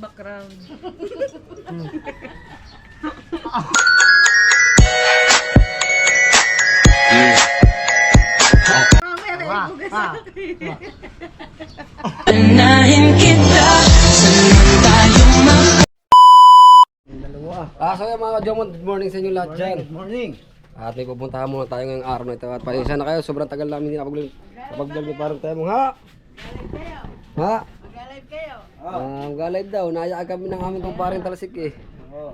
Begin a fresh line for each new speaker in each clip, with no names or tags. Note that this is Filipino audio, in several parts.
Background.
Anahin kita
So yung mga ka-Jomon, good morning sa inyo lahat dyan.
Good morning.
At may pupuntahan muna tayo ngayong araw na ito. At pasensya na kayo, sobrang tagal namin hindi nakapag-vlog ni parang tayo mong ha? Ha?
Mag-live kayo.
Mag-live daw, naayakan kami ng aming kumparing talasik eh.
Oo.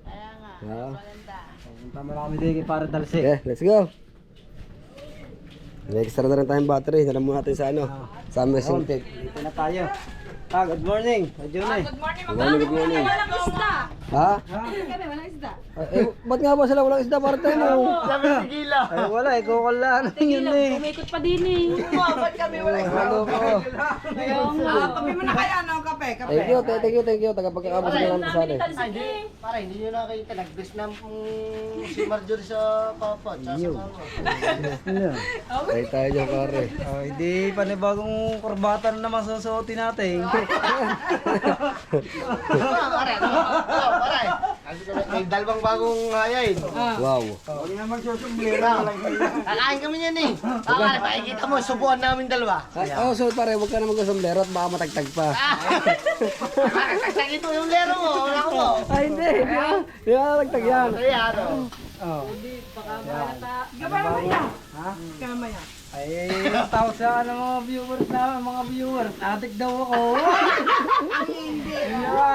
Kaya nga.
Ha?
Maganda.
Punta mo na kami din para dalsik.
Okay, let's go. May extra na rin tayong battery. Nalam muna natin sa ano, sa messing tape.
Dito na tayo. Good morning. Ajunay.
Good morning,
Good morning.
Walang isda.
Ha?
Kami, walang isda.
Ba't nga ba sila walang isda para tayo mo?
Ay wala, ikukulaan yun eh.
Umikot pa din eh.
Ba't kami wala isda?
Hello po.
Tabi mo na kaya ng kape, kape.
Thank you. Tagapagkakabos na namin sa akin.
Para hindi nyo nakita, nag-bless na si Marjorie sa papa at sa mama.
Ano?
Ay tayo dyan pare.
Hindi panibagong kurbatan na naman susuotin natin.
Pare, pare. May dalawang bagong hayain.
Wow.
Huwag na magsusumblera.
Kakain kami yan eh. Pare, pakikita mo, subuan namin dalawa.
So pare, huwag ka na mag-sombrero at baka matagtag pa.
Pare, tagsag ito yung lero mo. Wala ko mo.
Ay hindi, hindi na matagtag yan.
Kaya ano?
Oh.
Kamaya.
Ha?
Kamaya.
Ay, tawag sa ano mga viewers na, mga viewers. Atik daw ako. Hindi.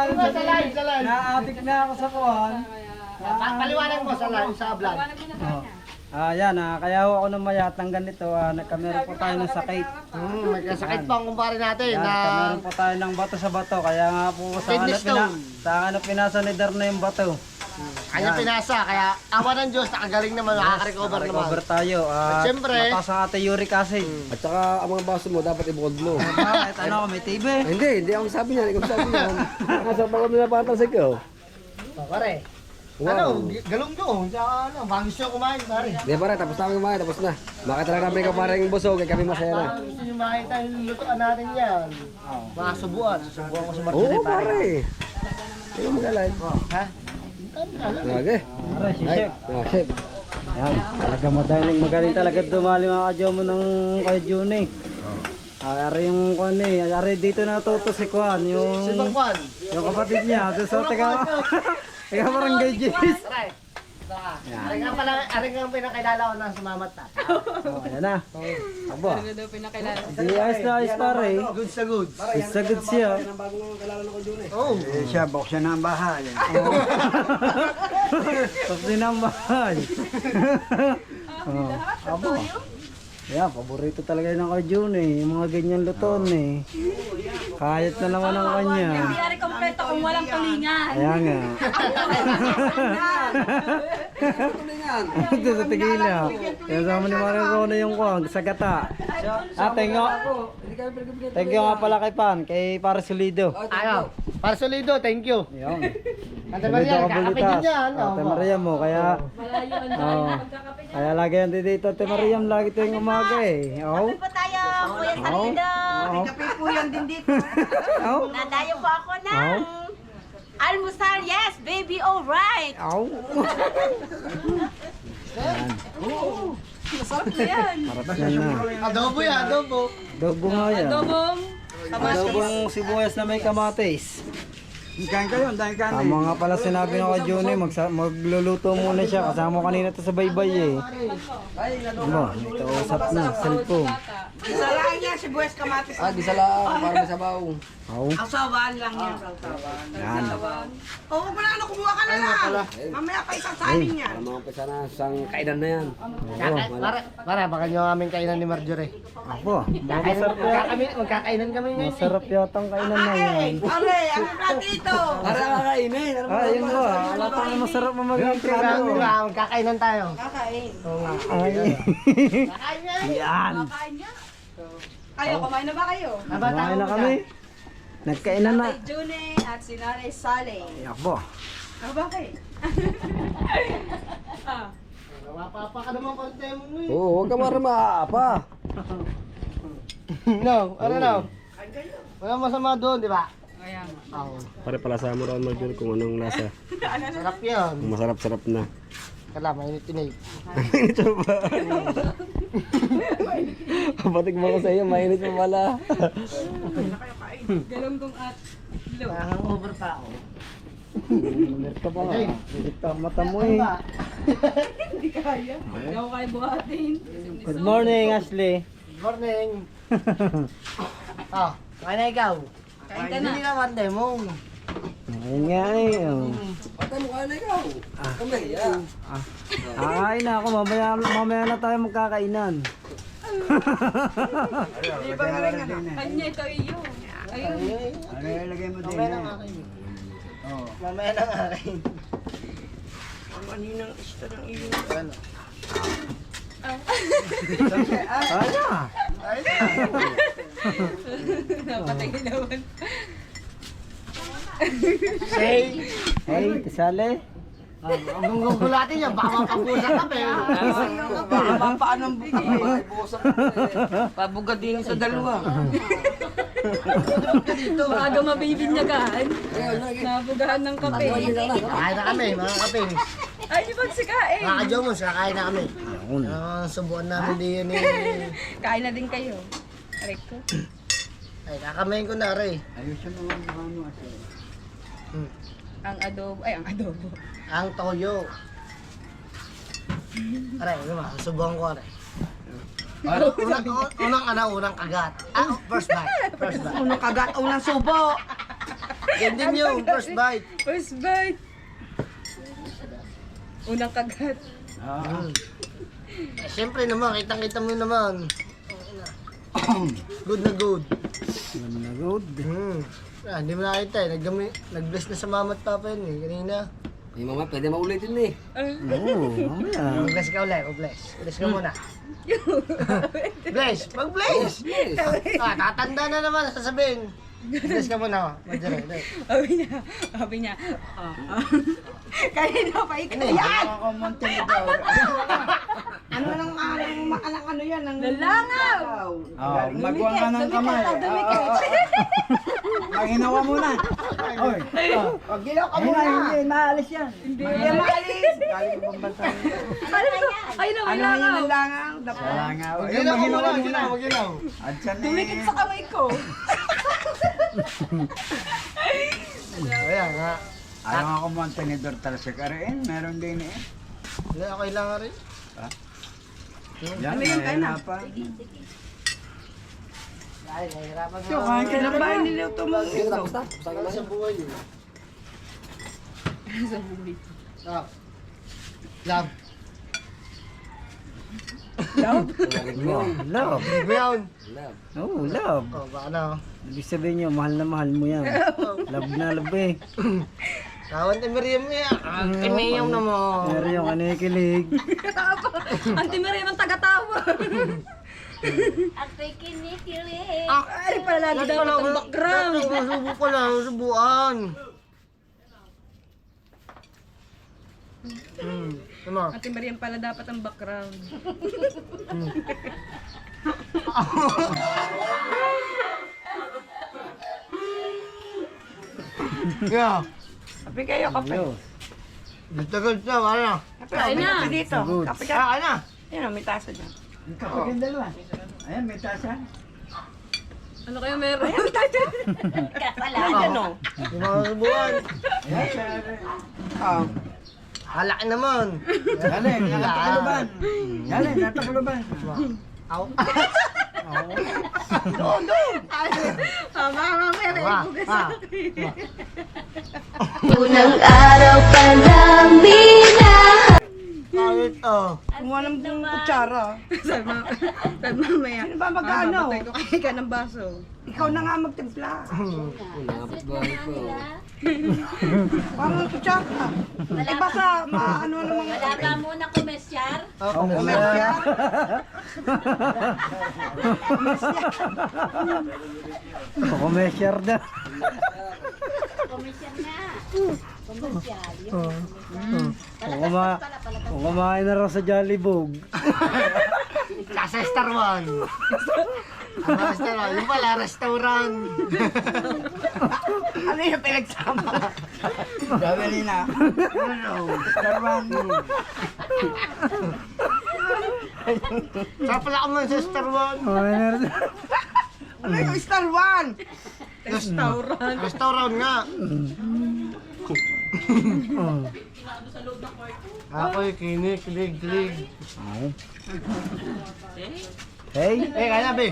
Sa live, sa live.
Na-atik na ako sa kuhan.
Paliwanag mo sa live, sa vlog.
Yan, kaya ako nung mayat ng ganito, nagkameron po tayo ng sakit.
May kasakit pa ang kumpare natin
Yan,
na
nagkameron po tayo ng bato sa bato, kaya nga po
Kidney stone.
sa pinasa ni Darna yung bato.
kanya pinasa. Kaya awa ng Diyos, nakagaling naman, nakaka-recover naman.
Recover tayo.
At syempre-
mataas ang ating uric acid.
At saka ang mga baso mo dapat ibukod mo.
Bakit? Ano, may TV?
Hindi ako sabi niya, ikaw sabi niya. Nasa pa kami na patalsik ko.
Pare, ano, galong-galong, tsaka ano, bangis siya kumain, pare.
Hindi pare, tapos na kami kumain, tapos na. Makita lang namin ikaw parang busog, kaya kami masaya na.
Gusto nyo makita yung lutuan natin yan. Mga subuan, susubuan ko sa
Oo
Marjorie, pare.
pare. Ikaw mag-alive.
Ha?
Okay.
Aray, si
Ay,
Chef.
chef.
Yan, talaga magaling talaga dumali mga kadyomo ng kay June eh. Ari yung kwan eh, ari dito natuto si Kwan,
Si Bang Juan.
yung kapatid niya, doon sa taga barangay Jis.
Pare, ari nga pala, ari nga ang pinakilala ko na sumamat ta.
Oh, ayan na. Aba,
Ano daw pinakilala?
di ayos na ayos pare.
Good sa good.
Isa good siya.
Ang bagong kalala ko dun eh.
Oh,
Siya, buksan na ang bahay. Buksan na ang bahay. Aba. Yeah, paborito talaga ng kay June eh, yung mga ganyan luton eh. Kahit na naman ang kanya.
Hindi ari kompleto kung walang tulingan.
Kaya nga. Ito sa tigila. Kaya sama ni Mario Rona yung kuwang sa gata. Thank you nga pala kay Pan, kay Parasulido.
ano, para solido, thank you.
Yun.
Ate Maria, kakapit din yan.
Ate Maria mo, kaya...
Malayo ang
Oh, kaya lagi yan dito, Ate Maria, lagi tuwing umaga eh. Oh.
Po tayo, Kuya Salido.
Oh.
Kape po yan din dito.
Oh.
Nadayo po ako ng almusal. Yes, baby, all right.
Oh.
Masarap na yan.
Harap yan na.
Adobo yan, adobo.
Adobo nga yan.
Adobong.
Adobong sibuyas na may kamatis. Kain kayo, dahil kanin. Tama nga pala sinabi ng kay Johnny, magluluto muna siya. Kasama ko kanina to sa baybay eh. Ano, nagkausap na, cellphone.
Isa lang yan, si Buwes Kamatis.
Gisa lang, para may sabaw.
Oh,
Asawan lang yan.
yan.
Oo, wala na, kumuha ka na lang. Mamaya pa isang saling yan.
Para mga pisa na, isang kainan na yan.
Pare, baka nyo aming kainan ni Marjorie.
Ako, masarap yata.
Magkakainan kami ngayon.
Masarap yata ang kainan na yan.
Pare, ang plan dito.
Para kakainin.
Ayun mo ah, wala pang masarap na maging
Grabe
plato.
ba, magkakainan tayo.
Ay,
Kakain na.
yan.
Kain niya. Kayo, kumain na ba kayo?
Kumain na kami. Nagkainan na.
Tatay June at si Nanay Sally.
Abo.
Bakit?
Mapapa ka naman konti mo eh.
Oo, huwag ka marama pa.
No, ano no? Wala masama doon, di ba?
Kaya nga.
Oo.
Pare pala sa mo raw Marjorie kung anong lasa.
Sarap yan.
Kung masarap-sarap na.
Kala, mainit-init.
Mainit pa ba? Kapatig mo ko sa iyo, mainit pa pala.
Galunggong at blue.
Hangover pa ako.
Ito pa nga. Ito ang mata mo eh.
Hindi kaya. Hindi ako kaya buhatin.
Good morning, Ashley.
Good morning. Kain na ikaw.
Kain ka na.
Hindi naman, demo.
Ayun nga eh. Oh.
Pata mo ka na ikaw. Kamay, ah.
Kakain na ako. Mamaya na tayo magkakainan.
Hindi ba nga rin ano? Kanya ito iyo. Ayun.
Ano ilagay mo
Mamaya na nga kayo. Mamaya na nga kayo.
Ang maninang ista ng iyo.
Ano?
Ano?
Napatay naman.
Say.
Hey, kasali.
Ang gugulatin niya, baka mapapusa ka pa.
Paano ang buka? Pabugadin sa dalawa. Maaga mabibinyagaan. Nabugahan ng kape.
Kain na kami, mga kaping.
Ay, di pagsikain.
Mga kajomos, kakain na kami. Subuan namin din eh.
Kain na din kayo. Aray ko.
Ay, kakamayin ko na rin.
Ayusin mo lang ano Ashley.
Ang adobo. Ay, ang adobo.
Ang toyo. Aray, ano ba? Subuhan ko aray. Unang kagat. First bite. First bite.
Unang kagat, unang subo.
Yan din yung first bite.
First bite. Unang kagat.
Siyempre naman, kitang-kita mo naman. Good na good.
Ano na good?
Hindi mo nakita eh. Nag-bless na sa mama at papa yun eh. Kanina.
Hey, mama, pwede maulitin eh.
Oo, mamaya.
Mag-bless ka ulit. Mag-bless. Bless ka muna. Bless! Mag-bless! Tatanda na naman. Sasabihin. Bless ka muna. Madre.
Sabi niya, kanina pa ikaw yan!
Ano nang ano yan?
Lalangaw!
Oh, magwa ka ng kamay. Maginawa muna. Oy.
Pag gilaw ka
Ayun
muna.
na, hindi, maalis yan.
Hindi.
Maalis.
Galing ibang bansa.
Ay na, may
Ano yun
langaw!
ang langang?
Wala nga.
Maginaw ka muna. Maginaw.
At siya
Dumikit sa kamay ko.
Ayan nga.
Ayaw ako mantenedor talaga sa karin. Meron din eh.
Hindi, okay lang nga rin.
Yan,
Ano yun, kain na?
nahihirapan.
Ay, nahihirapan
So, kain ka ng bahay nila ito mo.
Sige, tapos na.
Ano sa buhay yun?
Sa buhay.
Love. Love.
Love. Love.
Ba yun?
Love.
Oh, love.
Oh, baka na.
Ibig sabihin nyo, mahal na mahal mo yan. Love na love eh.
Kawan ni Miriam niya. Kiniyam na mo.
Meron yung kanikilig.
Auntie Miriam ang taga-tawa.
Ako'y kinikilig.
Ay, pala lagi dapat ang background.
Subo ko lang, subuan. Ano?
Auntie Miriam pala dapat ang background.
Yeah.
Kape kayo, kape.
Ayos.
Tagal na, wala.
Kain na.
Kape dito.
Good.
Kape ka.
Kaya na.
Yan, may tasa dyan.
Kapag yung dalawa. Ayan, may tasa.
Ano kayo meron?
Wala.
Ayan o.
Yung mga subuan.
Ayan, siya.
Oh.
Halaki naman.
Galing, natakuluban. Galing, natakuluban.
Aw.
Mama Miriam.
Unang araw pa lang
Kahit
Kumuha ng kutsara.
Sabi mamaya.
Ano ba mag-ano?
Mamatay ko kayo ka ng baso.
Ikaw na nga magtimpla.
Nakapit bahay ko.
Parang kutsara. Eh basta, ano namang...
Wala pa muna kumesyar.
Kumesyar na.
Kumesyar na. Kumesyar.
Kung kumain na raw sa Jollibog.
Sa Star One. Restaurant. Yung pala, restaurant.
Ano yung pinagsama? Sabi na. Starwan.
Saan pala ka man sa restaurant?
Ano yung Starwan?
Restaurant nga. Ako'y kilig.
Hey.
Kaya be.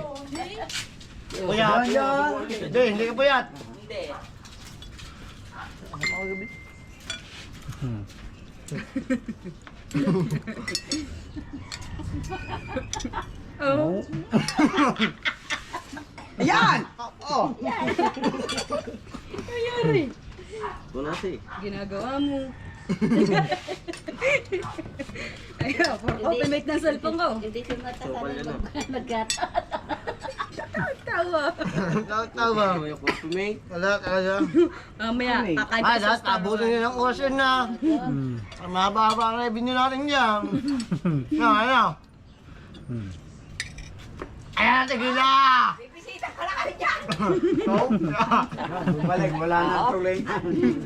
Puyat. Hindi ka puyat.
Ayan!
Oo.
Ginagawa mo. Ayun, ultimate ng cellphone ko.
Hindi siya magkata.
Tawa.
Tawa. Wala talaga.
Mamaya, kakain
Ay,
ka sa
lahat abutin nyo ng oras yun na. Mahaba-haba ang revenue natin dyan. Ano? Ayan, tigila!
Bibisita ko na kayo dyan!
Bumalik, wala na tuloy.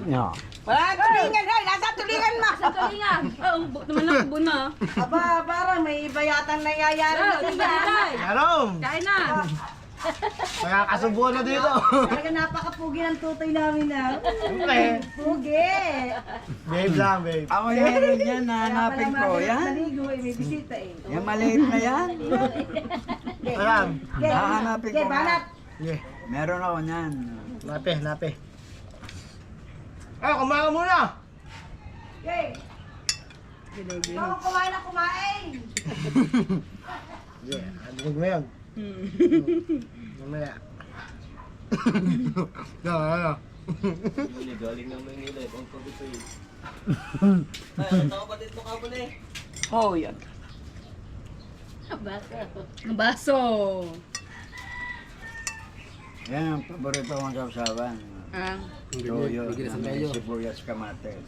Yeah.
Wala tulingan, hoy! Nasa tulingan mo!
Sa tulingan. Oo, naman ako buna.
Aba, parang may iba yatang nangyayari
Oo,
na
tingnan
sila.
tayo.
Karom!
Kain na.
Nakakasubuan na dito.
Talaga napakapugi ng tutoy namin na.
Siyempre.
Pugi!
Babe lang, babe.
Ako yung meron yan, nahanapin ko. Yan.
Naligo eh, may bisita eh.
Yung maliit na yan.
Alam.
Nahanapin ko nga.
Banat!
Yeah.
Meron ako niyan.
Nape. Ay, kumain ka muna!
Okay! Ikaw kumain na kumain!
Yeah, adinig mo yun. Mamaya. Ano?
Oh, yan.
Ang baso.
Yan ang paborito kong sausawan.
Ah,
Toyo,
bigyan sa
na may
tayo.
sibuyas kamates.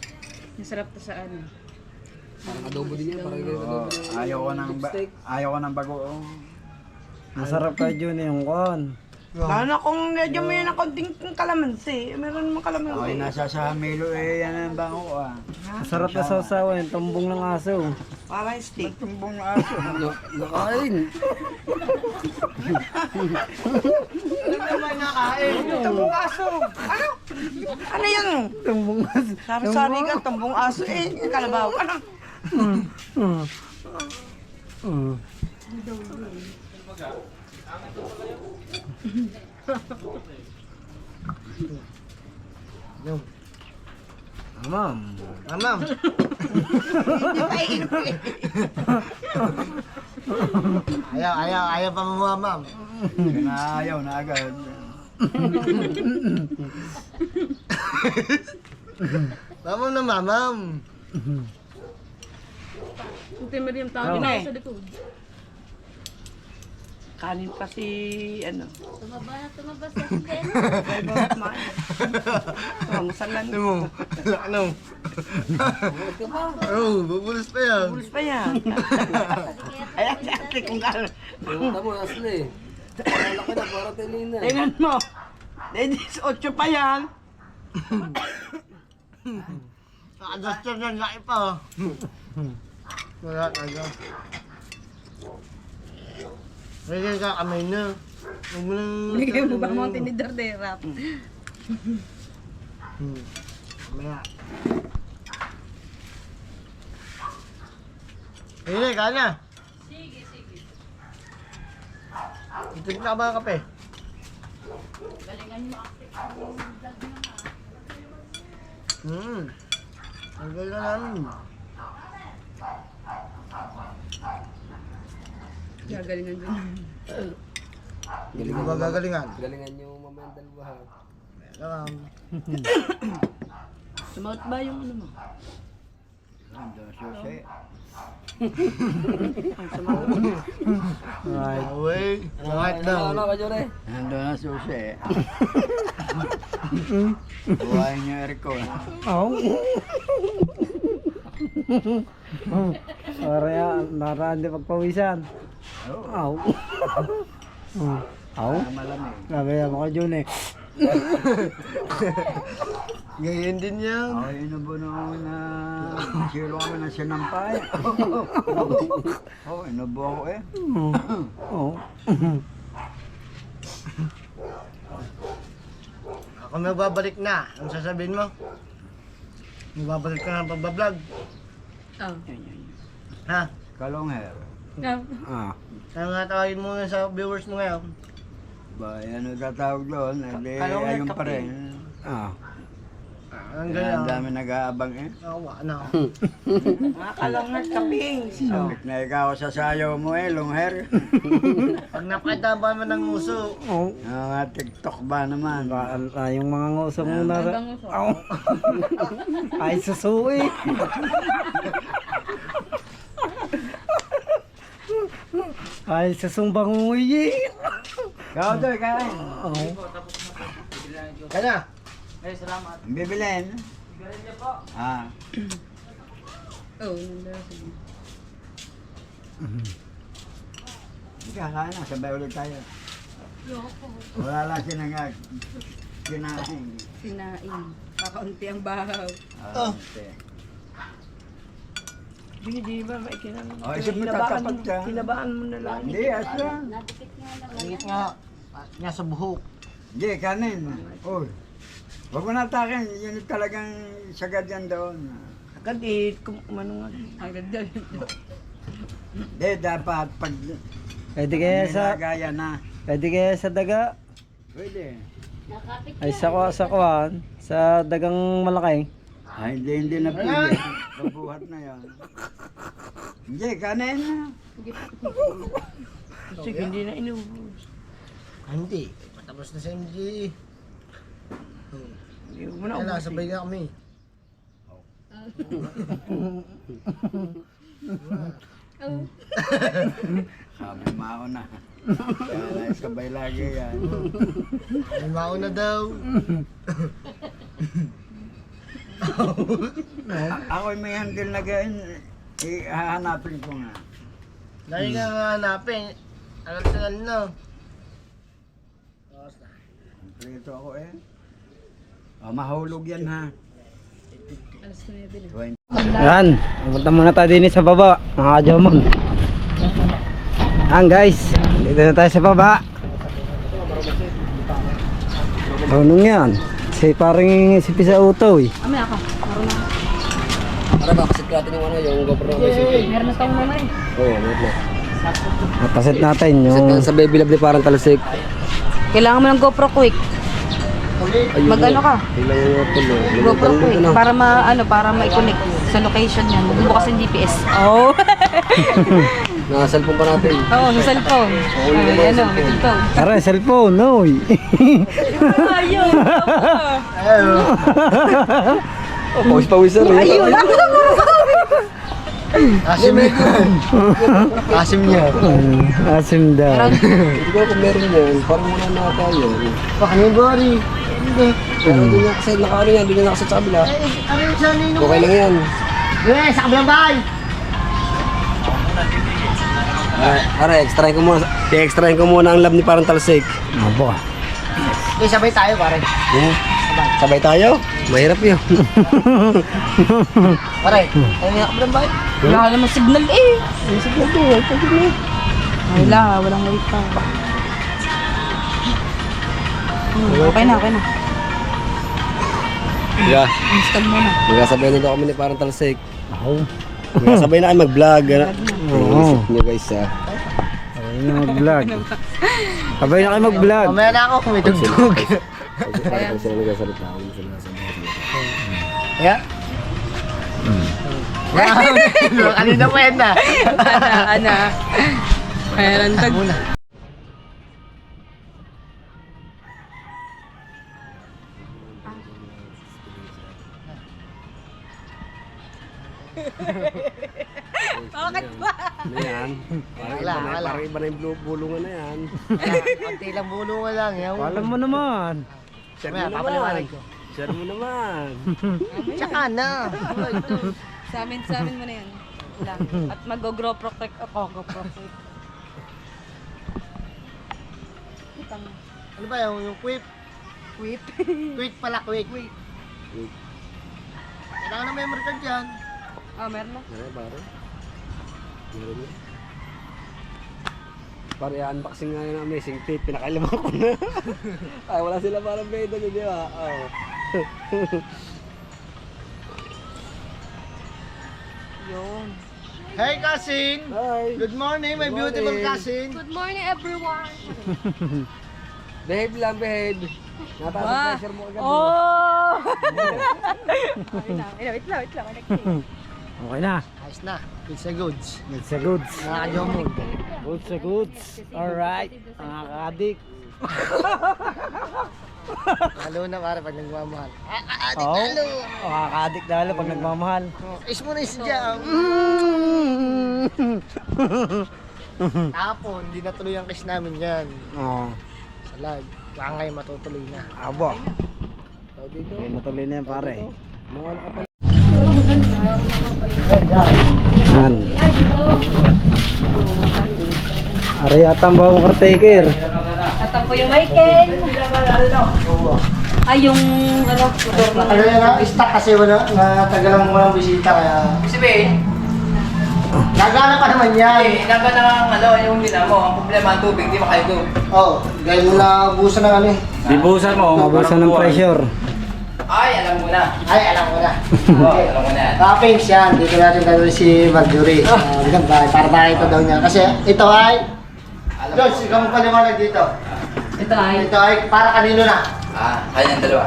masarap to sa ano.
Parang adobo din yan, parang ganyan
Oo,
adobo.
ayaw ko ng bagoong. Masarap ka Jun yung kon.
Lalo kung medyo may na konting kalamansi. Meron naman kalamansi.
Okay, nasa sa Milo eh, yan ang bango ah.
Masarap na sausawan, yung tumbong ng aso.
Parang steak.
Tumbong aso.
Nakain.
Alam naman nakain.
Tumbong aso. Ano? Ano yan?
Tumbong aso.
Sari-sari ka, tumbong aso. Eh, kalabaw. Ano?
Ma'am.
Ma'am. Ayaw pa mamuha, ma'am.
Ayaw na agad.
Ma'am na, ma'am.
Ito yung Miriam tawag na sa likod.
Kanin pa si, ano,
Tumabas na si Ben.
masalan.
Ano mo? Ano? Oh, bubulis pa yan.
Pulis pa yan. Ayan, ate, kung gano'n.
Pumunta mo, Asli. Malaki na, parang tilina.
Tingnan mo. 18 pa yan.
Naka-adjuster na laki pa. Wala talaga. Pwede ka kamay na. Huwag mo nang...
Bigay mo ba mga tinidor de rap?
Mamaya. Pwede ka na. Sige. Itin ka ba ang kape? Ang ganda namin.
Gagalingan dun.
Hindi ko ba gagalingan?
Galingan nyo mamaya ang dalawa. ha?
Alam.
Sumaot ba yung ano mo?
Ando, susi.
Away. Kahit daw.
Ano ka, Jore?
Ando na susi. Buhayin niyo aircon.
Para yan, naraan din pagpawisan. Aw. Ako?
Malamig.
Nagaya mo ka, Juni.
Ganyan din yan.
Ako inubuno na silo kami na sinampay. Oo, inubo ako eh.
Oo.
Ako magbabalik na. Ano sasabihin mo? Magbabalik ka na pagbablog.
Oh.
Ha?
Kalong hair.
Ah.
Kaya nga tawagin mo sa viewers mo ngayon.
Ba, ano tatawag doon?
Kalong hair
Ayun pa
kape.
rin.
Ah.
Ang
Kaya ang
ganyan.
dami nag-aabang eh.
Awa na.
Mga kalongat kaping.
Sabik na ikaw sa sayaw mo eh, long hair.
Pag napakita ba naman ng uso,
Oo.
Mga TikTok ba naman?
Yung mga ngusong mo na... Oo. Ay, susuwi. Ay, susumbang umuwi.
Ikaw doy, kain.
Oo.
kaya na.
Bibilin. Ah.
Oh, nandun.
Ika, kain na. Sabay ulit tayo. Wala lang sinangag. Kinain.
Sinain. Kakaunti ang bahaw.
Oh.
Okay.
Hindi ba ba ikinang...
Oh, isip mo tatapat ka.
Kinabaan mo na lang.
Hindi, asya.
Ingit nga. Nga sa buhok.
Hindi, kanin. Oh. Huwag mo natakin. Yun talagang sagad yan doon.
Agad eh, kumano nga.
Agad daw.
Hindi, dapat pag
Pwede kaya sa...
gaya na.
Pwede kaya sa daga.
Pwede.
Ay, sa kuwan. Sa dagang malaki.
Ay, hindi na pwede. Babuhat na yan. Hindi, kanin na.
Sige, hindi na inubos.
Hindi. Patapos na sa MG.
Hindi mo na
Kaya
ubos.
sabay na kami.
Sabi mao na. Kaya sabay lagi yan.
May mauna daw.
Ako may handle na ganyan. Hahanapin ko nga.
Lagi ka nga hanapin. Alam na.
Prito ako eh. Oh, mahulog yan ha.
Alas 9 na.
20.
Yan, pumunta muna tayo din sa baba, mga kajamon. Yan guys, dito na tayo sa baba. Anong yan? Si parang si Pisa Uto eh.
Amay ako. Meron na.
Para makasit natin yung ano, yung GoPro ng PCP.
Meron na tayong mamay.
Oo, meron na.
Napaset natin
Set
yung...
na sa Baby Love ni parang talasik.
Kailangan mo ng GoPro quick.
Ayun,
Mag-ano ka?
Kailangan mo ito, no?
GoPro
Luto
quick.
na.
Para para ma-connect sa location niyan. Magbubukas yung GPS. Oh.
Naka-cellphone pa natin.
Oo, sa cellphone. Ay, ano, ito.
Tara, cellphone, no?
Ayun.
Oh, pawis-pawisan eh.
Ayun.
Asim yan. Asim niya.
Asim daw.
Hindi ko kung meron yan. Parang wala na tayo.
Baka niya bari. Hindi.
Pero hindi nga kasi nakaano yan. Hindi nga nakasit sa kabila.
Ano yung siya nino?
Okay lang yan.
Eh, sa kabilang bahay.
Ara, extrahin ko muna ang lab ni parang talsik.
Abo.
Eh, sabay tayo pare.
Sabay tayo? Mahirap yun.
Pare, tayo nga kabilang bahay.
Wala ka naman signal eh. Signal to. Wala, walang wait pa. Okay na, okay na. Install mo na.
Magkasabay na daw kami ni parang talsik.
Ako.
Magkasabay na kayo mag-vlog.
Oo.
Isip nyo guys ha.
Sabay na mag-vlog. Sabay na kayo mag-vlog.
Mamaya na ako kung may tugtog.
Parang sila nagsasalita.
Kaya? Kanina pa yan na.
Ana. Mayroon tag. Bakit ba?
Ano yan? Parang iba na yung bulungan na yan.
Konti lang bulungan lang.
Alam mo naman.
Share
Mamaya,
mo
papaliwanag
naman.
ko.
Share mo naman.
Tsaka na.
Sa amin mo na yan. Lang. At mag-GoPro click ako, GoPro click.
Ano ba yung quip?
Wait.
Quick pala, quick. Kailangan na memory card yan.
Meron na.
Ano pare? Meron na. Pare, unboxing nga yung amazing tape. Pinakailaman ko na. Ay, wala sila parang beda nyo, di ba? Oo.
Yun.
Hey cousin!
Hi!
Good morning, my
Good
beautiful
morning.
cousin.
Good morning, everyone.
Behave lang, behave. Nataas ang pressure mo agad.
Oh! Wait lang.
Okay na.
Ayos na, it's a goods.
It's a goods.
Mga kajomog.
Goods a goods. Alright. Mga kaadik.
Lalo na pare pag nagmamahal. Adik
Oo.
lalo.
Mga kaadik lalo pag nagmamahal.
Is mo na isdya. Tapon, hindi natuloy ang kiss namin yan.
Oo.
Sa live. Baka ngayon matutuloy na.
Abo. Okay, matuloy na yan pare. Yan. Ari atang bawang caretaker.
At po yung Michael. Ay, yung ano, motor na.
Ano yan na, stock kasi wala, natagalan mo walang bisita kaya...
Sabihin,
Nagana pa naman yan.
inaga na ang yung dinamo, ang problema ang tubig, di makaigo.
Oo, dahil nabusan ng ano eh.
Dibusan mo. Mabusan ng pressure.
Ay, alam mo na.
Ay, alam ko na.
Oo, alam mo na yan.
Pinks yan, dito natin gagawin si Marjorie. Para tayo ito daw niya. Kasi ito ay... George, ikaw mo paliwanag dito.
Ito ay.
Ito ay para kanino na.
Kaya ng dalawa.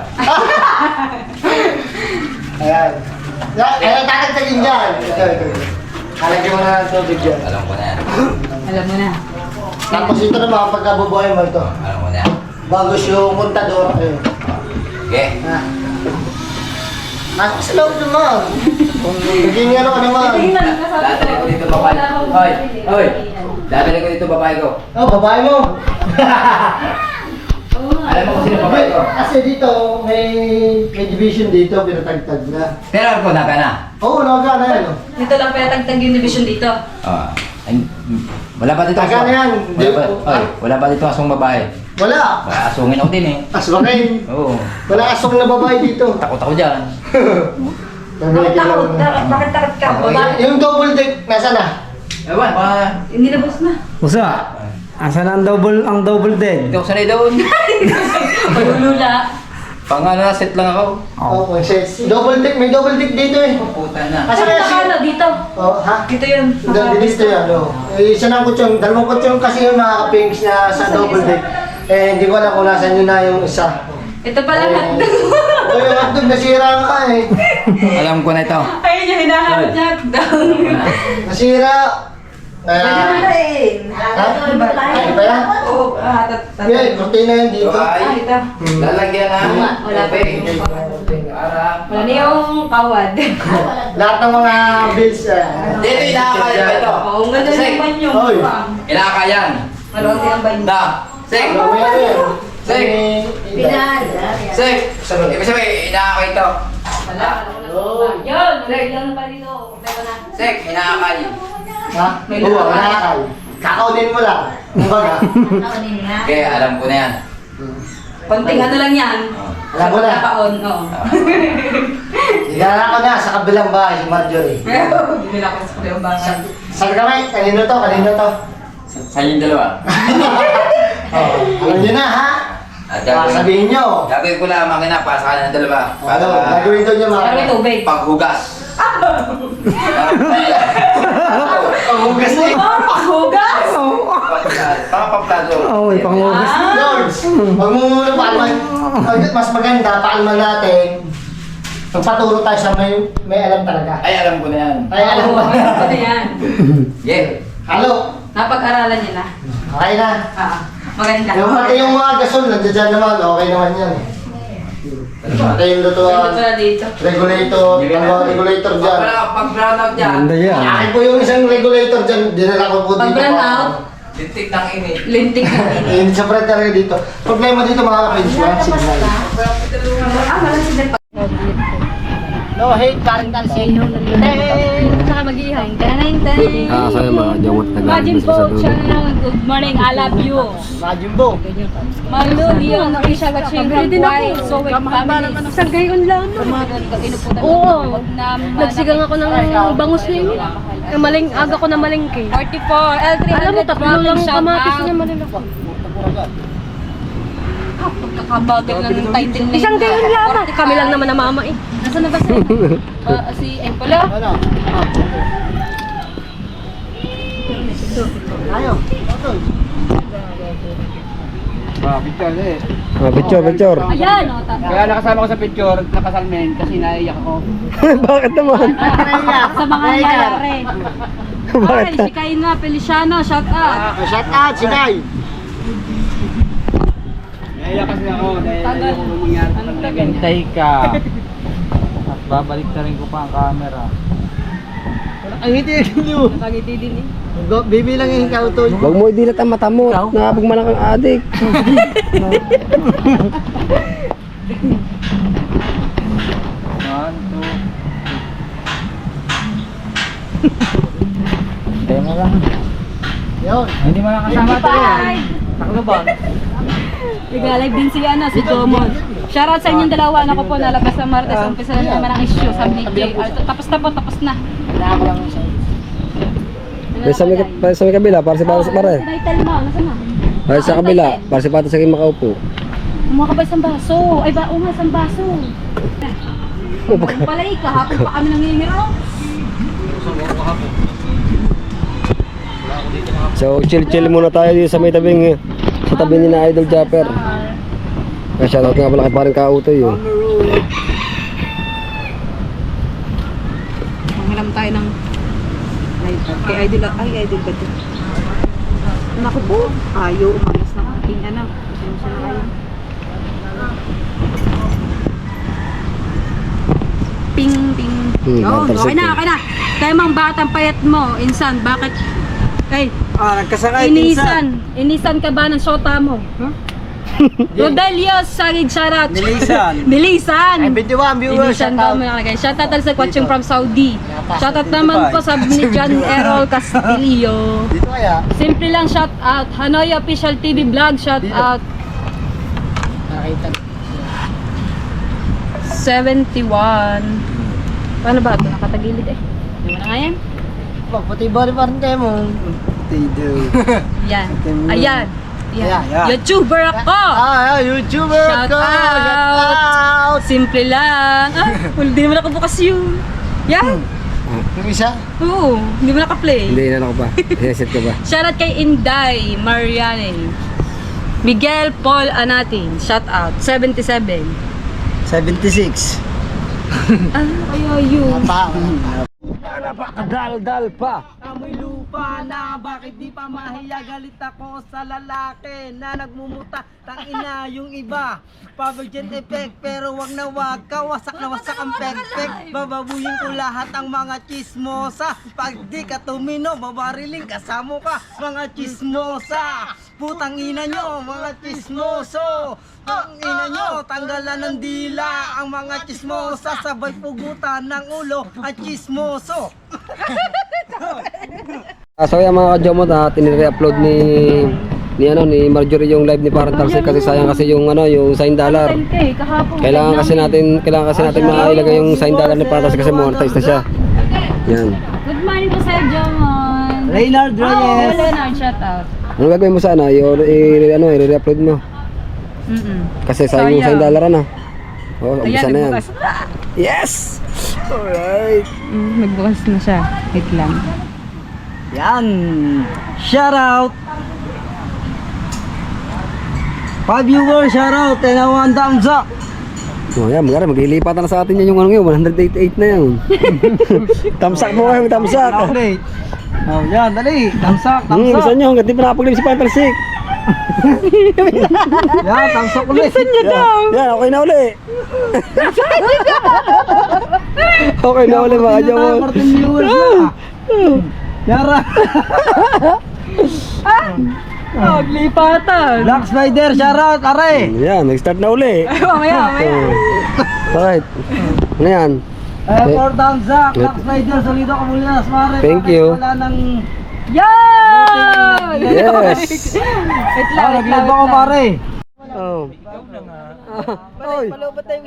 Ayan. Ayan, tatagtagin dyan. Ito. Halagyan mo na ng tubig dyan.
Alam ko na yan.
Alam mo na.
Tapos ito naman, pagkabubuhay mo ito.
Alam ko na yan.
Bagos yung kontador. Ayun.
Okay.
Sa loob naman. Naging ano ka naman.
Dadali ko dito babae. Hoy, hoy. Dadali ko dito babae ko.
Oh, babae mo.
Alam mo kung sino babae ko.
Kasi dito, may division dito, pinatagtag na.
Pero alam ko, naga na.
Oo, naga na yan.
Dito lang pinatagtag yung division dito.
Wala pa dito
Taga na yan.
Wala pa dito asong babae.
Wala.
Baka asungin ako din eh.
Aswangin.
Oo.
Wala asong na babae dito.
Takot ako dyan.
Bakit takot? Bakit takot ka? Babae.
Yung double deck, nasa na?
Ewan, baka...
Hindi na boss na.
Usa. Asa na ang double dead?
Hindi ako sanay doon.
Malulula.
Pang ano na, set lang ako.
Oo, double deck, may double deck dito eh.
Puta na.
Kasi
Saan
kasi...
ka ano? Dito.
Oh, ha?
Dito yun.
Dito yan, no? Isa ng kutsyon, dalawang kutsyon kasi yung nakaka-pinks na sa double deck. Eh, hindi ko alam kung nasan yun na yung isa.
Ito pala hotdog.
Oh, yung hotdog nasira nga eh.
Alam ko na ito.
Ayun yung hinahanap niya hotdog.
Nasira.
Ay,
Ay, ba yan?
Oo.
Yeah, kurtina yan dito.
Ay,
Ito.
lalagyan na.
Wala pa.
Para.
Wala na yung kawad.
Lahat ng mga bills.
Dito, inakakaya ba ito?
Oo, ang ganda ng banyo.
Oy.
Inakakayan.
Malawang din ang banyo.
Da. Sek. Sek.
Pinan.
Sek. Ibig sabihin, inakakay ito.
Wala. Yun. Wala pa dito. Kompleto na.
Sek, inakakay.
Ha? Oo, nakakal. Kakaunin mo lang. Kumbaga.
Okay, alam ko na yan.
Konting ano lang yan.
Alam mo na.
Kapaon. Oo.
Hinala ko na sa kabilang bahay si Marjorie.
Hindi nila ako sa kabilang bahay.
Saan kami? Kanino to? Kanino to?
Sa yung dalawa.
Oh, alam nyo na ha?
At
Sabihin nyo.
gagawin ko lang ang makina para sa kanila dalawa.
Ano, gagawin to nyo
Pero may
mga...
tubig.
Paghugas.
Panghugas na yun.
Hugas!
Pang-paplazo.
Oh, may pangugas.
George, wag mo muna paalman. Mas maganda, paalman natin. Magpaturo tayo sa may alam talaga.
Ay, alam ko na yan.
Ay, alam
Oo,
ba?
ano na yan.
Yeah.
Halo,
Napag-aralan niya na.
okay na.
Maganda.
Yung pati yung mga gasol, nandiyan dyan naman, okay naman yan. Pati yung lutuan,
Ito na dito.
regulator, dalawang regulator dyan.
Pag brown out dyan,
Ganda yan.
Akin po yung isang regulator dyan, dinala ko po dito.
Pag burn out,
tintik ng init.
lintik na dito.
Hindi sa printer dito. Problema dito mga kapins, signal.
Malang sila.
No hate, paring talsik.
Saka mag-iihaw. Teng.
So yung mga jomot
Imagine po siya ng good morning, I love you.
Majumbo.
Malu, Leon, Risha, Gaching, Kampuay, so with family.
Sa gayon lang.
Oo.
Nagsigang ako ng bangus na yun. Maling, aga ko na malingki.
44, L300.
Alam mo, tatlo lang kamatis niya malalaki.
Pagkakabagal na ng title na
Isang gayon lang. Kami lang naman na mama eh.
Nasaan na ba siya? Si Empola?
Ano? Ayo.
Picture.
Ayan, o.
Kaya nakasama ko sa picture, nakasalmen kasi naiyak ako.
Bakit naman?
Sa mga nangyayari. Ay, si Kaina Feliciano, shout out.
Shout out, si Guy.
Naiyak kasi ako dahil ayoko mangyari sa kanila.
Hintay ka. At babalik na rin ko pa ang camera.
Ang ngiti niyo.
Nakagiti din eh.
Bibi lang yung ikaw to.
Huwag mo idilat ang mata mo. Nakapagmalang kang adik.
One, two. Tayo mo lang.
Yun.
Hindi mo lang kasama tayo. Taklo ba?
Nag-live din si Jomon. Shoutout sa inyong dalawa. Ako po, nalabas ng Martes. Umpisa na naman ang issue sa BJ. Tapos na po, tapos na.
Kailangan lang siya.
Sa may kabila, para si Pato sa pare.
Title mo, nasa na?
Para sa kabila, para si Pato sa akin makaupo.
Kumuha ka ba isang baso? Ay ba, nga isang baso. Palay, kahapon pa kami nangingiro.
So chill muna tayo dito sa may tabing sa tabi ni na Idol Japper. Kaya shoutout nga pala kay parang Kautoy yun.
Manghiram tayo ng kay Idol. Ay, Idol ba ito? Naku po, ayaw umalis ng aking anak. Pasensya na kayo. Ping. Yun, okay na. Kaya mang batang payat mo, insan, bakit? Kay,
Nagkasakay.
inisan ka ba ng shota mo? Huh? Rodelio, sagig shoutout. Milisan.
Ay, 21 viewers.
Inisan daw mo nakalagay. Shoutout sa watching from Saudi. Shoutout naman po sa ni John Errol Castillo.
Dito kaya.
Simple lang shoutout. Hanoi Official TV Vlog shoutout.
Nakita.
71. Paano ba ito? Nakatagilid eh. Di mo na nga yan?
Pati body parang tayo mo.
Yan. Ayan.
Ayan.
YouTuber ako!
YouTuber
Shout
ko!
out!
Shout out!
Simple lang. Wala, di naman ako bukas yun. Yan.
Yung isa?
Oo, hindi mo naka-play.
Hindi na ako pa. Reset ko ba?
Shoutout kay Inday Mariane. Miguel Paul Anatin. Shoutout. 77.
76.
Ayaw yun.
Napakadal-dal pa.
Amoy lupa na bakit di pa mahiya, galit ako sa lalaki na nagmumuta, tangina yung iba pa-virgin effect, pero wag na wag kawasak na wasak ang pek-pek, bababuyin ko lahat ang mga chismosa, pag di ka tumino babariling kasamo ka mga chismosa, putang ina nyo mga chismoso, ang ina nyo tanggalan ng dila ang mga chismosa, sabay pugutan ng ulo ang chismoso.
So yung mga kajomot na tinire-upload ni Marjorie yung live ni Parang Talsik kasi sayang kasi yung yung $1 dollar. Kailangan kasi natin mailagay yung $1 dollar ni Parang Talsik kasi monetize na siya. Yan.
Good morning po sa Jomon.
Reynard Reyes.
Leonard, shoutout.
Ano gagawin mo sana? I-re-upload mo. Kasi sayang yung $1 dollar na. Oh, umpisa na yan. Yes! Alright.
Magbukas na siya. Wait lang.
Yan. Shout out. 5 viewers, shout out. And 1 thumbs up.
Oh, yan, maglilipatan na sa atin yan yung ano yun, 188 na yan. Tamsak mo kayo, tamsak.
Okay. Oh, yan, dali. Thumbs up, thumbs up.
Gusto nyo, hanggang di pa nakapaglim si Parang Talsik.
Yan, thumbs up ulit.
Yan, okay na uli. Okay na uli mga kajomot.
14 viewers na. Yara.
Maglipatan.
Black Spider, shout out, are.
Yan, nag-start na uli.
Mamaya.
Alright. Ano yan?
For down Zach, Black Spider, solido ka muli na, Mare.
Thank you.
Wala nang...
Yan!
Yes!
Wait lang, wait
Naglaba ko,
lang.
Mare.
Oh. Oy.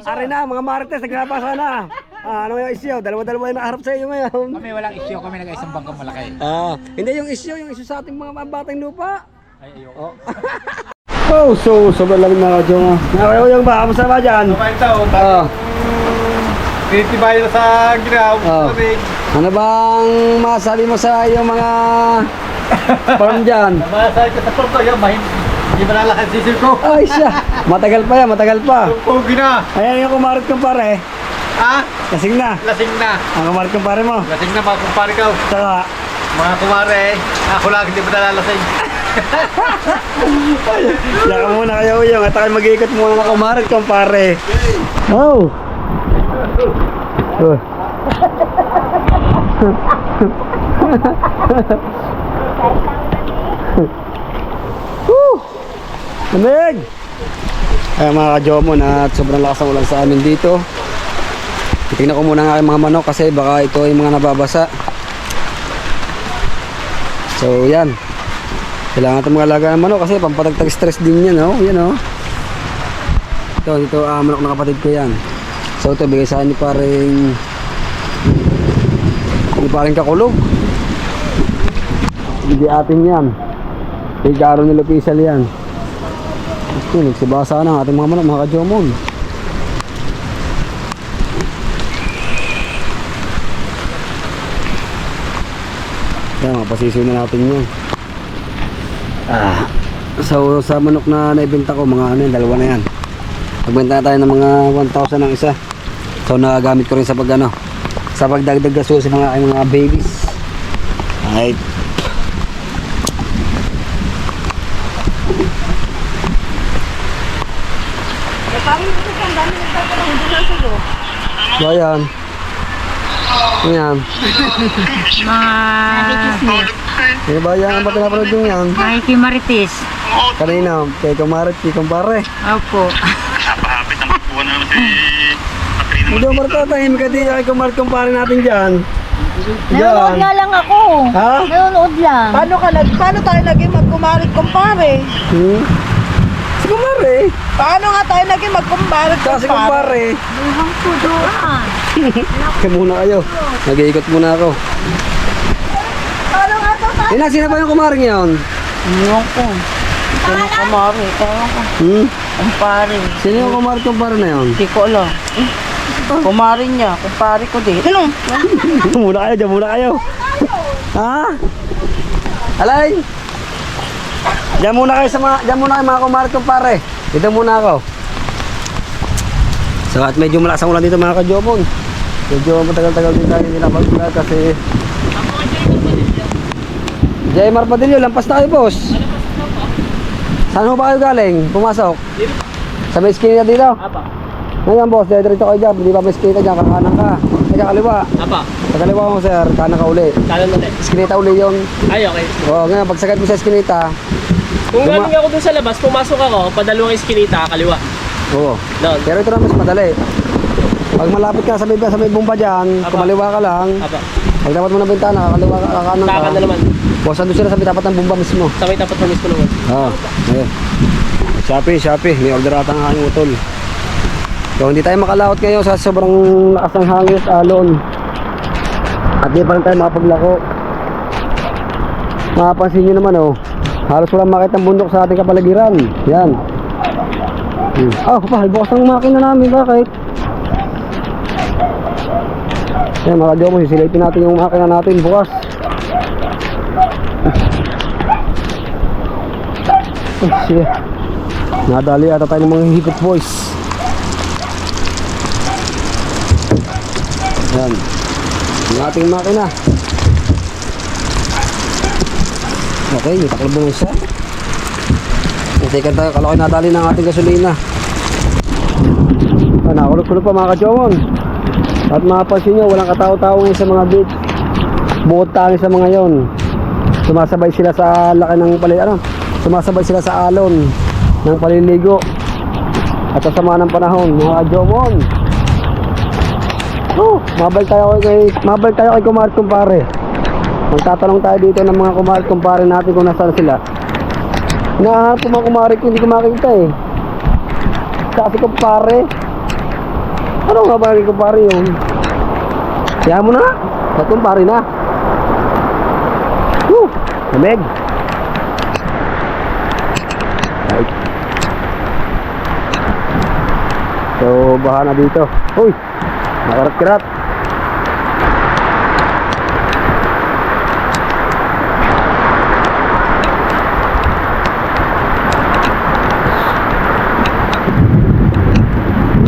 Ari na, mga marites, naglabasa na. Ano yung isyo? Dalawa-dalawa yung nakaharap sa iyo ngayon.
Kami walang issue, kami nag-isang bangkang malaki.
Hindi yung isyo sa ating mga batang lupa. Ay, ayoko. Oh, so, sobrang lamig mga kadyong. Nakayong ba? Kamusta ba dyan? Oo.
Tinitibay na sa ginaw.
Oh. Ano bang masabi mo sa iyong mga farm dyan?
Masasabi ko sa pagko, yung hindi malalakad sisil ko.
Ay siya, matagal pa yan, matagal pa.
Pugi na.
Ayan yung kumarit kong pare.
Ha?
Kasing na.
Lasing na.
Ang kumarit kong pare mo.
Lasing na mga kumpare ko.
Saka,
Mga kumare, ako lang hindi mo nalalasing.
saka muna kayo yung at ako'y mag-iikot muna na kumarit kong pare. Oh. Oh. Woo! Lamig! Ay mga ka-Jomon, at sobrang lakas ng ulan sa amin dito. Titingnan ko muna ang aking mga manok kasi baka ito ay mga nababasa. So yan. Kailangan natin mga alaga ng manok kasi pampatagtag stress din yan, oh. Yan, oh. Ito manok na kapatid ko yan. So ito bigay sa akin ni paring kakulog. Hindi atin yan. Kay Garo ni Lupisal yan. Ito, nagsibasa na ang ating mga manok, mga ka-Jomon. Yan, mapasisiw na natin yun. So sa manok na naibenta ko, mga ano yan, dalawa na yan. Magbenta na tayo ng mga 1,000 ang isa. So nagagamit ko rin sa sa pagdagdag gaso sa mga babies. Alright. So ayan. Ayan. Ano ba yan? Ang ba't napanood yung yan?
Mikey Marites.
Kanina, kay kumarit, kay kumpare.
Opo.
Hindi mo matatahimik ka di kay kumarit kumpare natin dyan.
Nanonood nga lang ako.
Ha?
Nanonood lang.
Paano tayo naging magkumarit kumpare?
Si kumpare.
Paano nga tayo naging magkumarit
Kasi kumpare.
Buhang tuduan.
Kaya muna kayo. Nag-iikot muna ako.
Paano nga to tayo?
Sino ba yung kumaring yun?
Iyon ko. Ito ng kamari. Ito ng kumpare.
Sino yung kumpare na yun?
Hindi ko alam. Kumari niya. Kumpare ko din. Ano?
Muna kayo, dyan muna kayo. Ha? Alay! Dyan muna kayo mga kumarit kumpare. Dito muna ako. So at medyo malakas ang ulan dito mga ka-Jomon. Medyo matagal-tagal din tayo nilapag kasi Jaymar Padillo, lampas na kayo boss. Saan ho ba kayo galing? Pumasok? Sa may eskinita dito?
Apa.
Ngayon boss, diretso kayo dyan. Hindi pa may eskinita dyan, kakanan ka. Sa kaliwa.
Apa.
Sa kaliwa mo sir, kanan ka uli.
Kanan natin.
Eskinita uli yun.
Ay, okay.
O ngayon, pag sagad mo sa eskinita.
Kung galing ako dun sa labas, pumasok ako, padalawang eskinita, kaliwa.
Oo.
Doon.
Pero ito na mas madali. Pag malapit ka sa may bumba dyan,
Apa.
kumaliwa ka lang.
Apa.
Pag dapat mo ng bintana, kaliwa ka, kanan ka.
Kakan na naman.
Boss, andun sila sa may tapat ng bumba mismo.
Sa may tapat na mismo naman.
Oo. Ayun. Shopee. May order ata ang aking utol. So, hindi tayo makalaot ngayon sa sobrang lakas ng hangin at alon. At di pa rin tayo makapaglako. Mapapansin nyo naman, oh. Halos walang makita ng bundok sa ating kapaligiran. Yan. Bukas ang makina namin. Bakit? Yan mga ka-Jomon, sisilipin natin yung makina natin bukas. Sige. Nadali ata tayo ng mga hikot boys. Yan. Yung ating makina. Okay, itaklob na siya. Teka tayo, kala ko nadali ng ating gasolina. Nakulog-kulog pa mga ka-Jomon. At mapapansin nyo, walang katao-tao ngayon sa mga beach. Bukod tangi sa mga yon. Sumasabay sila sa laki ng sumasabay sila sa alon ng paliligo. At sa sama ng panahon, mga ka-Jomon. Mabalik tayo kay Kumar kumpare. Magtatanong tayo dito ng mga Kumar kumpare natin kung nasaan sila. Hinahanap ko mga kumare ko, hindi ko makita eh. Kasi kumpare. Ano nga ba yung kumpare yun? Kaya mo na. Sa kumpare na. Woo! Lamig. Right. So, baha na dito. Uy! Makarat-karat.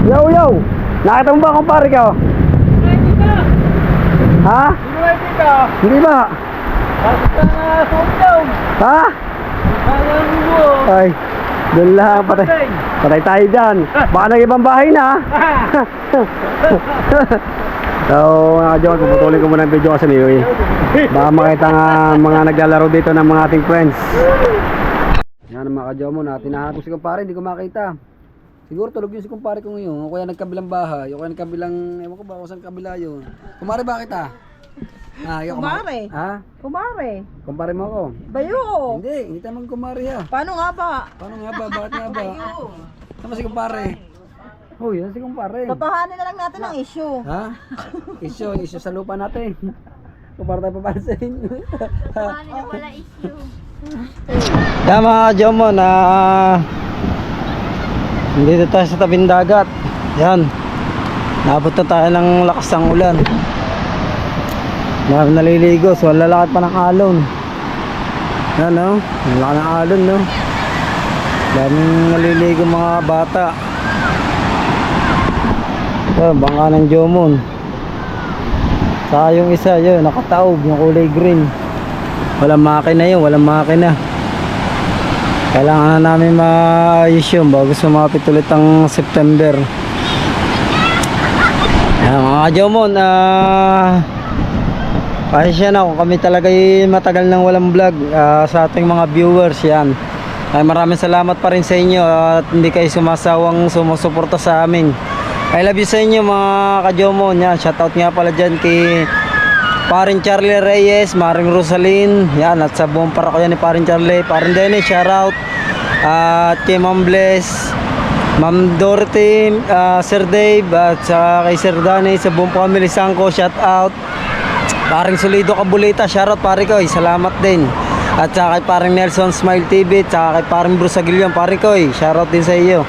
Yo! Nakita mo ba kumpare ka? Ha? Hindi ba? Ha? Ay, doon lang, patay tayo dyan. Baka nag-ibang bahay na. So, mga John, puputulin ko muna ang video kasi niyo eh. Baka makita nga mga naglalaro dito ng mga ating friends. Yan mga ka-John mo na, tinahanap ko si kumpare, hindi ko makita. Siguro tulog yun si kumpare ko ngayon, o kaya nagkabilang bahay, o kaya nagkabilang, ewan ko ba kung saan kabila yun. Kumpare, bakit ah?
Kumare.
Ha?
Kumare.
Kumpare mo ako?
Bayo.
Hindi tayo mag-kumpare ha.
Paano nga ba?
Paano nga ba? Bakit nga ba? Sama si kumpare. Oh, yan si kumpare.
Papahanin na lang natin ang issue.
Ha? Issue sa lupa natin. Kumpare tayo papansin.
Paano na wala issue?
Yan mga Jomon, dito tayo sa tabing dagat. Yan. Naabot na tayo ng lakas ng ulan. Marami naliligo, so lalakad pa ng alon. Yan no, lalakad ng alon no. Daming naliligo mga bata. Yan, bangka ng Jomon. Saka yung isa yun, nakataob, yung kulay green. Walang makina yun, walang makina. Kailangan na namin maayos yun bago sumapit ulit ang September. Yan mga Jomon, pasensya na kung kami talaga matagal nang walang vlog sa ating mga viewers. Yan, ay maraming salamat pa rin sa inyo at hindi kayo sumasawang sumusuporta sa amin. I love you sa inyo mga ka-Jomon. Yan, shoutout nga pala dyan kay Paring Charlie Reyes, Maring Rosalyn, yan, at sa buong para ko yan ni Paring Charlie, Paring Dennis, shoutout. At kay Ma'am Bless, Ma'am Dorothy, Sir Dave, at sa kay Sir Danny, sa buong family Sangko, shoutout. Paring Solido Kabulita, shoutout pare ko, salamat din. At sa kay Paring Nelson Smile TV, at sa kay Paring Bruce Aguilion, pare ko, shoutout din sa iyo.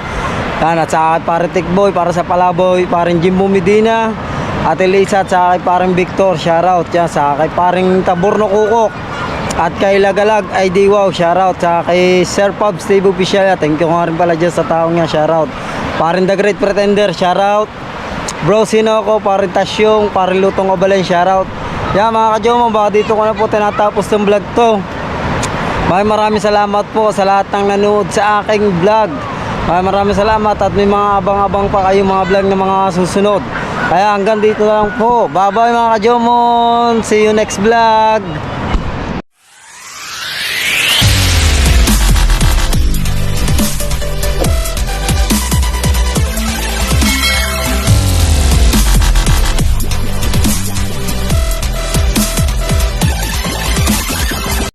Yan, at sa kay Paring Tikboy, para sa Palaboy, Paring Jimbo Medina, at Elisa, at sa kay Paring Victor, shoutout. Yan, sa kay Paring Taburno Kukok, at kay Lagalag ID Wow, shoutout. Sa kay Sir Pub Steve Official, thank you nga rin pala dyan sa taong niya, shoutout. Paring The Great Pretender, shoutout. Bro Sinoco, Paring Tasyong, Paring Lutong Obalen, shoutout. Yan mga ka-Jomon, baka dito ko na po tinatapos ng vlog to. Maraming salamat po sa lahat ng nanood sa aking vlog. Maraming salamat at may mga abang-abang pa kayo mga vlog na mga susunod. Kaya hanggang dito lang po. Bye bye mga ka-Jomon. See you next vlog.